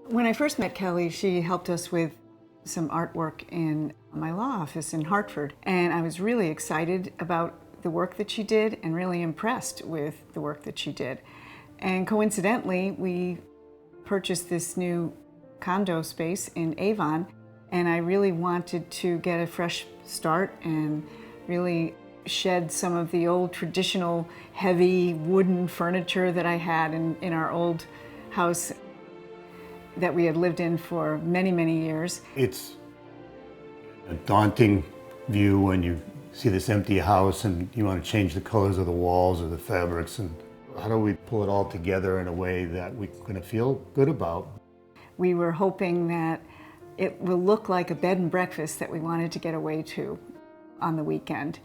When I first met Kellie, she helped us with some artwork in my law office in Hartford, and I was really excited about the work that she did and really impressed with the work that she did. And coincidentally, we purchased this new condo space in Avon, and I really wanted to get a fresh start and really shed some of the old traditional heavy wooden furniture that I had in our old house that we had lived in for many, many years. It's a daunting view when you see this empty house and you want to change the colors of the walls or the fabrics, and how do we pull it all together in a way that we're going to feel good about? We were hoping that it will look like a bed and breakfast that we wanted to get away to on the weekend.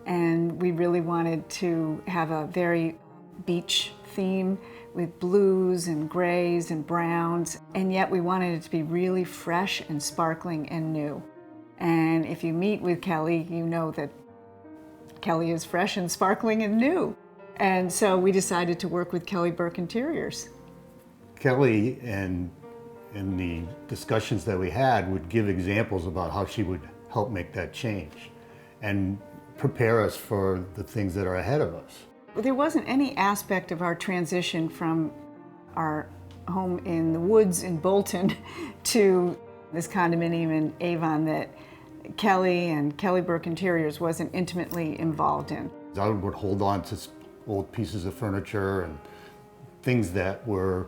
And we really wanted to have a very beach theme with blues and grays and browns, and yet we wanted it to be really fresh and sparkling and new. And if you meet with Kellie, you know that Kellie is fresh and sparkling and new. And so we decided to work with Kellie Burke Interiors. Kellie, and in the discussions that we had, would give examples about how she would help make that change and prepare us for the things that are ahead of us. There wasn't any aspect of our transition from our home in the woods in Bolton to this condominium in Avon that Kellie and Kellie Burke Interiors wasn't intimately involved in. I would hold on to old pieces of furniture and things that were,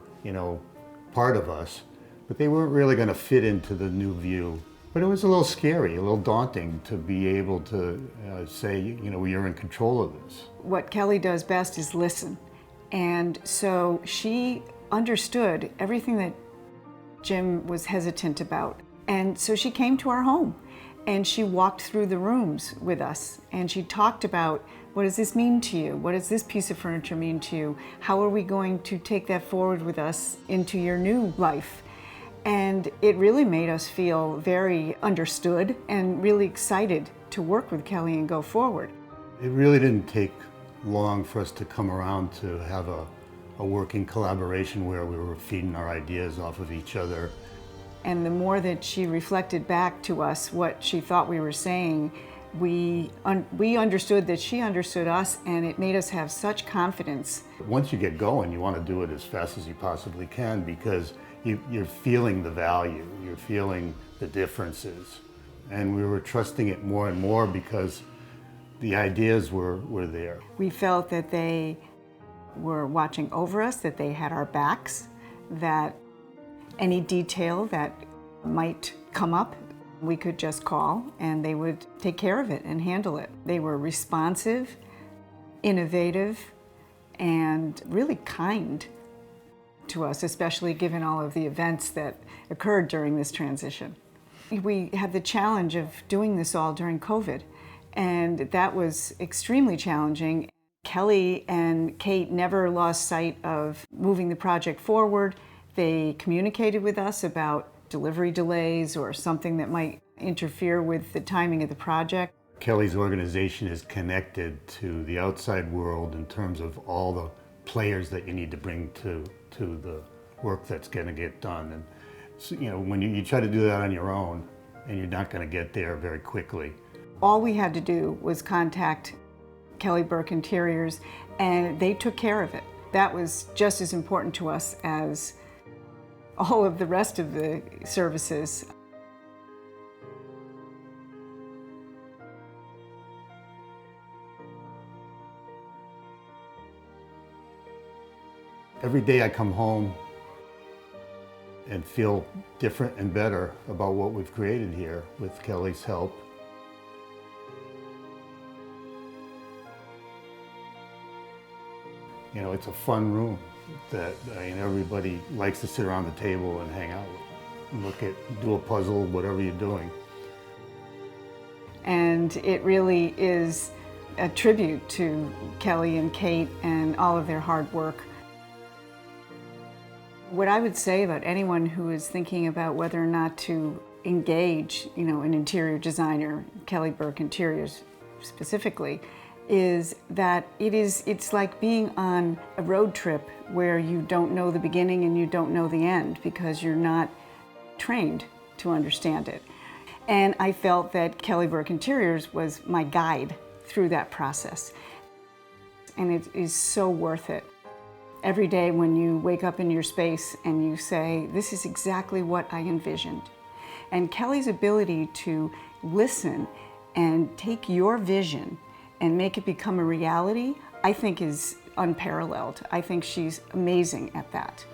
part of us, but they weren't really going to fit into the new view. But it was a little scary, a little daunting to be able to say, you're in control of this. What Kellie does best is listen. And so she understood everything that Jim was hesitant about. And so she came to our home and she walked through the rooms with us and she talked about, what does this mean to you? What does this piece of furniture mean to you? How are we going to take that forward with us into your new life? And it really made us feel very understood and really excited to work with Kellie and go forward. It really didn't take long for us to come around to have a working collaboration where we were feeding our ideas off of each other. And the more that she reflected back to us what she thought we were saying, we understood that she understood us, and it made us have such confidence. Once you get going, you want to do it as fast as you possibly can because you're feeling the value, you're feeling the differences. And we were trusting it more and more because the ideas were there. We felt that they were watching over us, that they had our backs, that any detail that might come up, we could just call and they would take care of it and handle it. They were responsive, innovative, and really kind to us, especially given all of the events that occurred during this transition. We had the challenge of doing this all during COVID, and that was extremely challenging. Kellie and Kate never lost sight of moving the project forward. They communicated with us about delivery delays or something that might interfere with the timing of the project. Kellie's organization is connected to the outside world in terms of all the players that you need to bring to the work that's going to get done. And so, when you try to do that on your own, and you're not going to get there very quickly. All we had to do was contact Kellie Burke Interiors, and they took care of it. That was just as important to us as all of the rest of the services. Every day I come home and feel different and better about what we've created here with Kellie's help. It's a fun room that everybody likes to sit around the table and hang out with, do a puzzle, whatever you're doing. And it really is a tribute to Kellie and Kate and all of their hard work. What I would say about anyone who is thinking about whether or not to engage, an interior designer, Kellie Burke Interiors specifically, is that it's like being on a road trip where you don't know the beginning and you don't know the end because you're not trained to understand it. And I felt that Kellie Burke Interiors was my guide through that process. And it is so worth it. Every day when you wake up in your space and you say, this is exactly what I envisioned. And Kellie's ability to listen and take your vision and make it become a reality, I think is unparalleled. I think she's amazing at that.